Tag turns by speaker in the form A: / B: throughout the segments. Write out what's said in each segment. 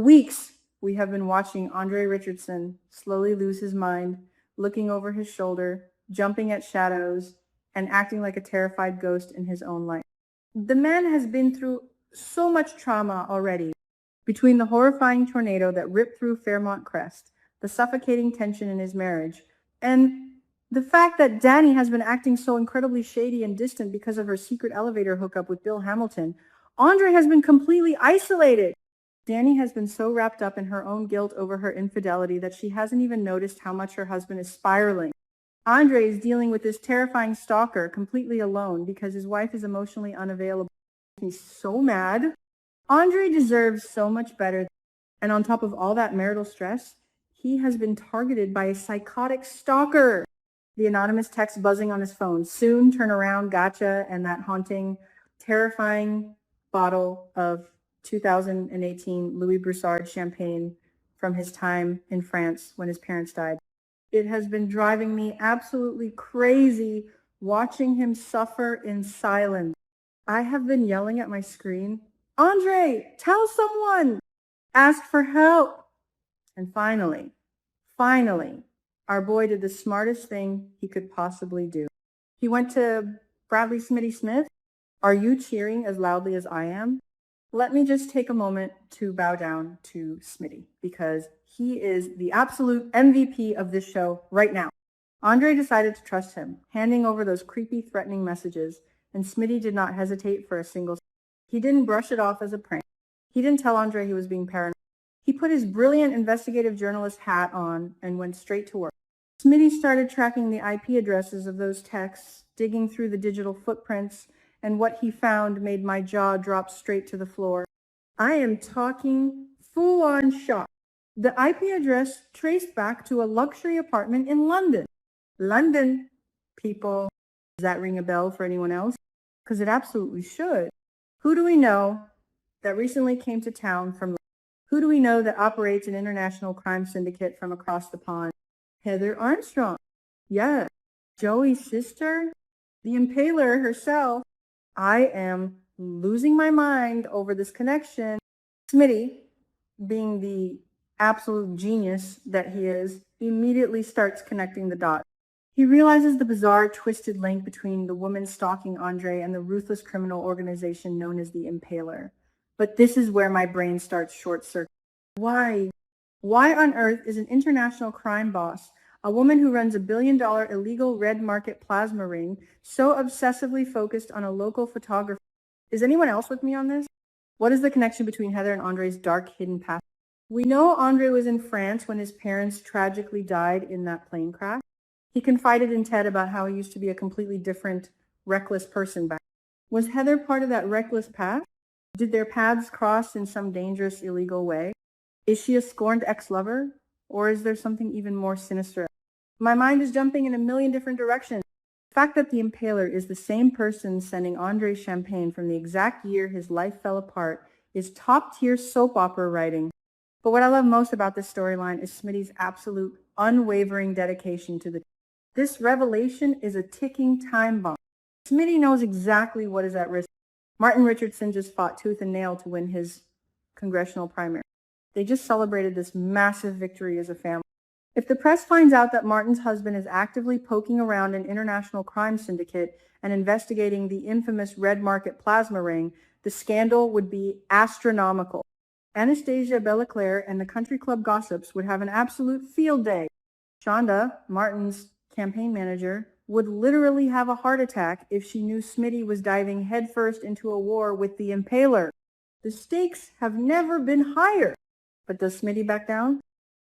A: weeks, we have been watching Andre Richardson slowly lose his mind, looking over his shoulder, jumping at shadows, and acting like a terrified ghost in his own life. The man has been through so much trauma already, between the horrifying tornado that ripped through Fairmont Crest, the suffocating tension in his marriage, and the fact that Danny has been acting so incredibly shady and distant because of her secret elevator hookup with Bill Hamilton. Andre has been completely isolated. Danny has been so wrapped up in her own guilt over her infidelity that she hasn't even noticed how much her husband is spiraling. Andre is dealing with this terrifying stalker completely alone because his wife is emotionally unavailable. He's so mad. Andre deserves so much better. And on top of all that marital stress, he has been targeted by a psychotic stalker. The anonymous text buzzing on his phone. Soon, turn around, gotcha, and that haunting, terrifying bottle of 2018 Louis Broussard champagne from his time in France when his parents died. It has been driving me absolutely crazy watching him suffer in silence. I have been yelling at my screen, Andre, tell someone, ask for help. And finally, our boy did the smartest thing he could possibly do. He went to Bradley Smitty Smith. Are you cheering as loudly as I am? Let me just take a moment to bow down to Smitty because he is the absolute MVP of this show right now. Andre decided to trust him, handing over those creepy, threatening messages, and Smitty did not hesitate for a single second. He didn't brush it off as a prank. He didn't tell Andre he was being paranoid. He put his brilliant investigative journalist hat on and went straight to work. Smitty started tracking the IP addresses of those texts, digging through the digital footprints, and what he found made my jaw drop straight to the floor. I am talking full-on shock. The IP address traced back to a luxury apartment in London. London, people. Does that ring a bell for anyone else? Because it absolutely should. Who do we know that recently came to town from London? Who do we know that operates an international crime syndicate from across the pond? Heather Armstrong. Yes. Joey's sister? The Impaler herself. I am losing my mind over this connection. Smitty, being the absolute genius that he is, immediately starts connecting the dots. He realizes the bizarre, twisted link between the woman stalking Andre and the ruthless criminal organization known as the Impaler. But this is where my brain starts short-circuiting. Why? Why on earth is an international crime boss, a woman who runs $1 billion illegal red market plasma ring, so obsessively focused on a local photographer? Is anyone else with me on this? What is the connection between Heather and Andre's dark, hidden past? We know Andre was in France when his parents tragically died in that plane crash. He confided in Ted about how he used to be a completely different, reckless person back then. Was Heather part of that reckless past? Did their paths cross in some dangerous, illegal way? Is she a scorned ex-lover? Or is there something even more sinister? My mind is jumping in a million different directions. The fact that the Impaler is the same person sending Andre champagne from the exact year his life fell apart is top-tier soap opera writing. But what I love most about this storyline is Smitty's absolute, unwavering dedication to the truth. This revelation is a ticking time bomb. Smitty knows exactly what is at risk. Martin Richardson just fought tooth and nail to win his congressional primary. They just celebrated this massive victory as a family. If the press finds out that Martin's husband is actively poking around an international crime syndicate and investigating the infamous red market plasma ring, the scandal would be astronomical. Anastasia Belleclaire and the country club gossips would have an absolute field day. Shonda, Martin's campaign manager, would literally have a heart attack if she knew Smitty was diving headfirst into a war with the Impaler. The stakes have never been higher. But does Smitty back down?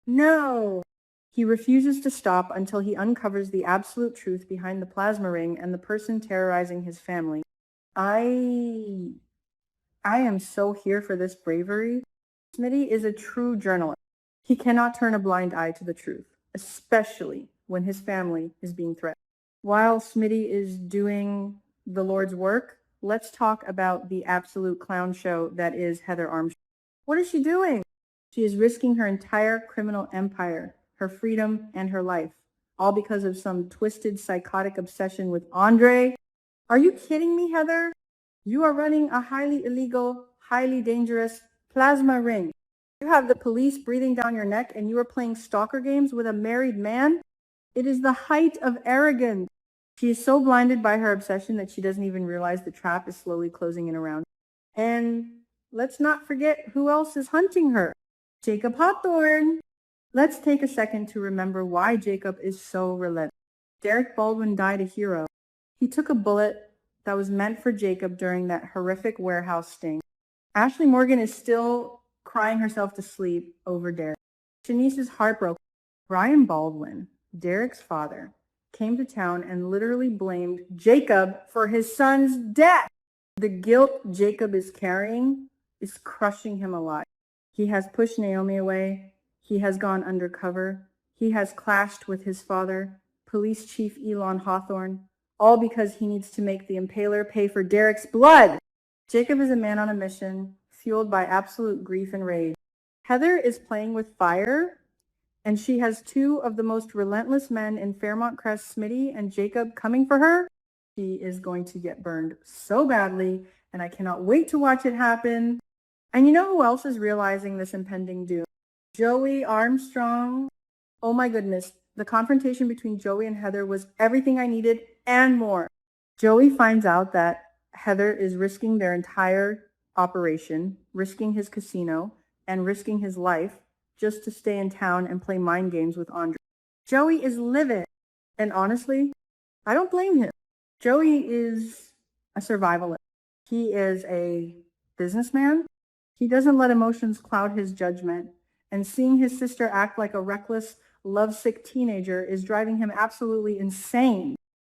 A: No. He refuses to stop until he uncovers the absolute truth behind the plasma ring and the person terrorizing his family. I am so here for this bravery. Smitty is a true journalist. He cannot turn a blind eye to the truth, especially when his family is being threatened. While Smitty is doing the Lord's work, let's talk about the absolute clown show that is Heather Armstrong. What is she doing? She is risking her entire criminal empire, her freedom, and her life, all because of some twisted, psychotic obsession with Andre. Are you kidding me, Heather? You are running a highly illegal, highly dangerous plasma ring. You have the police breathing down your neck and you are playing stalker games with a married man? It is the height of arrogance. She is so blinded by her obsession that she doesn't even realize the trap is slowly closing in around her. And let's not forget who else is hunting her. Jacob Hawthorne. Let's take a second to remember why Jacob is so relentless. Derek Baldwin died a hero. He took a bullet that was meant for Jacob during that horrific warehouse sting. Ashley Morgan is still crying herself to sleep over Derek. Shanice is heartbroken. Brian Baldwin, Derek's father, came to town and literally blamed Jacob for his son's death. The guilt Jacob is carrying is crushing him alive. He has pushed Naomi away. He has gone undercover. He has clashed with his father, Police Chief Elon Hawthorne, all because he needs to make the Impaler pay for Derek's blood. Jacob is a man on a mission, fueled by absolute grief and rage. Heather is playing with fire, and she has two of the most relentless men in Fairmont Crest, Smitty and Jacob, coming for her. She is going to get burned so badly, and I cannot wait to watch it happen. And you know who else is realizing this impending doom? Joey Armstrong. Oh my goodness. The confrontation between Joey and Heather was everything I needed and more. Joey finds out that Heather is risking their entire operation, risking his casino, and risking his life just to stay in town and play mind games with Andre. Joey is livid. And honestly, I don't blame him. Joey is a survivalist. He is a businessman. He doesn't let emotions cloud his judgment. And seeing his sister act like a reckless, lovesick teenager is driving him absolutely insane.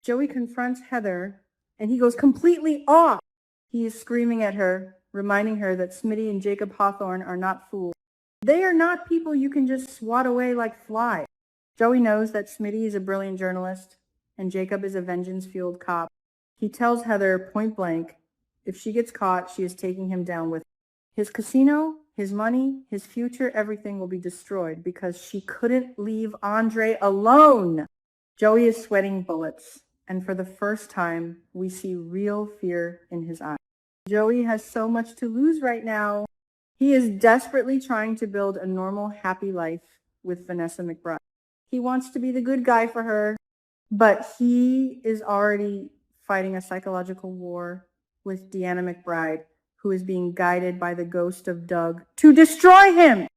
A: Joey confronts Heather, and he goes completely off. He is screaming at her, reminding her that Smitty and Jacob Hawthorne are not fools. They are not people you can just swat away like flies. Joey knows that Smitty is a brilliant journalist, and Jacob is a vengeance-fueled cop. He tells Heather point blank, if she gets caught, she is taking him down with her. His casino, his money, his future, everything will be destroyed because she couldn't leave Andre alone. Joey is sweating bullets, and for the first time, we see real fear in his eyes. Joey has so much to lose right now. He is desperately trying to build a normal, happy life with Vanessa McBride. He wants to be the good guy for her, but he is already fighting a psychological war with Deanna McBride, who is being guided by the ghost of Doug to destroy him.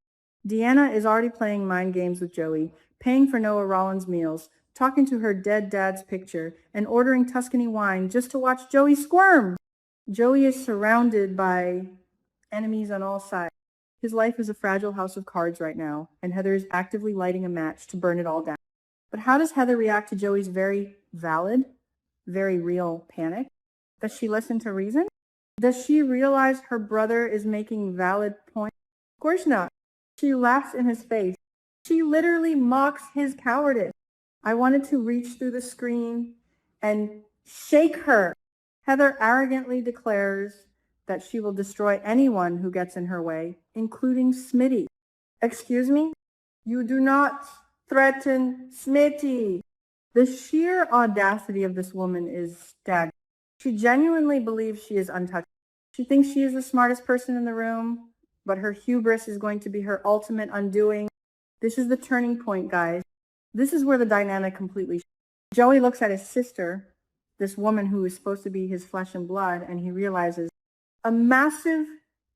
A: Deanna is already playing mind games with Joey, paying for Noah Rollins' meals, talking to her dead dad's picture, and ordering Tuscany wine just to watch Joey squirm. Joey is surrounded by enemies on all sides. His life is a fragile house of cards right now, and Heather is actively lighting a match to burn it all down. But how does Heather react to Joey's very valid, very real panic? Does she listen to reason? Does she realize her brother is making valid points? Of course not. She laughs in his face. She literally mocks his cowardice. I wanted to reach through the screen and shake her. Heather arrogantly declares that she will destroy anyone who gets in her way, including Smitty. Excuse me? You do not threaten Smitty. The sheer audacity of this woman is staggering. She genuinely believes she is untouchable. She thinks she is the smartest person in the room, but her hubris is going to be her ultimate undoing. This is the turning point, guys. This is where the dynamic completely shifts. Joey looks at his sister, this woman who is supposed to be his flesh and blood, and he realizes a massive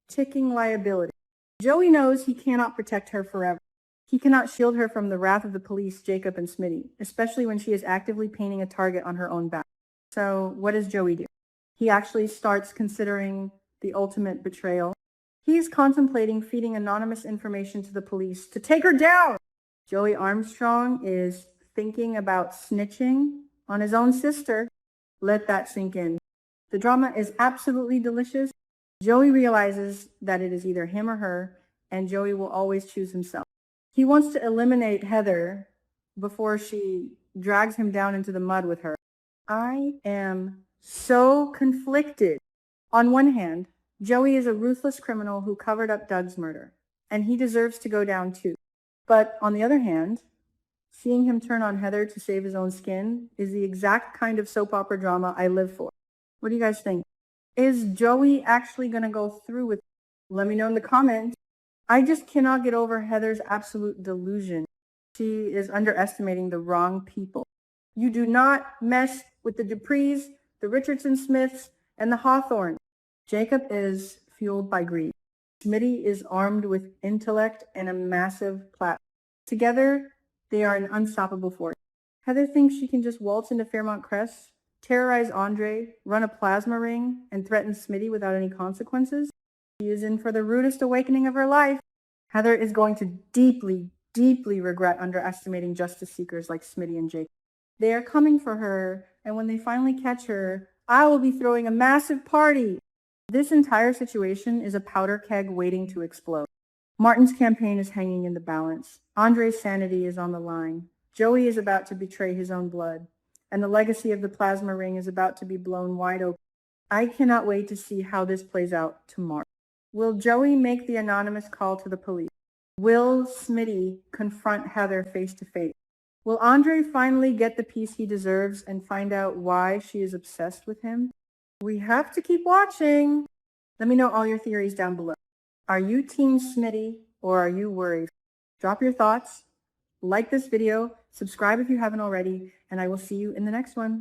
A: ticking liability. Joey knows he cannot protect her forever. He cannot shield her from the wrath of the police, Jacob and Smitty, especially when she is actively painting a target on her own back. So what does Joey do? He actually starts considering the ultimate betrayal. He's contemplating feeding anonymous information to the police to take her down. Joey Armstrong is thinking about snitching on his own sister. Let that sink in. The drama is absolutely delicious. Joey realizes that it is either him or her, and Joey will always choose himself. He wants to eliminate Heather before she drags him down into the mud with her. I am so conflicted. On one hand, Joey is a ruthless criminal who covered up Doug's murder, and he deserves to go down too. But on the other hand, seeing him turn on Heather to save his own skin is the exact kind of soap opera drama I live for. What do you guys think? Is Joey actually going to go through with it? Let me know in the comments. I just cannot get over Heather's absolute delusion. She is underestimating the wrong people. You do not mess with the Duprees, the Richardson Smiths, and the Hawthorns. Jacob is fueled by greed. Smitty is armed with intellect and a massive platform. Together, they are an unstoppable force. Heather thinks she can just waltz into Fairmont Crest, terrorize Andre, run a plasma ring, and threaten Smitty without any consequences. She is in for the rudest awakening of her life. Heather is going to deeply, deeply regret underestimating justice seekers like Smitty and Jacob. They are coming for her, and when they finally catch her, I will be throwing a massive party. This entire situation is a powder keg waiting to explode. Martin's campaign is hanging in the balance. Andre's sanity is on the line. Joey is about to betray his own blood, and the legacy of the plasma ring is about to be blown wide open. I cannot wait to see how this plays out tomorrow. Will Joey make the anonymous call to the police? Will Smitty confront Heather face to face? Will Andre finally get the peace he deserves and find out why she is obsessed with him? We have to keep watching. Let me know all your theories down below. Are you Team Smitty or are you worried? Drop your thoughts, like this video, subscribe if you haven't already, and I will see you in the next one.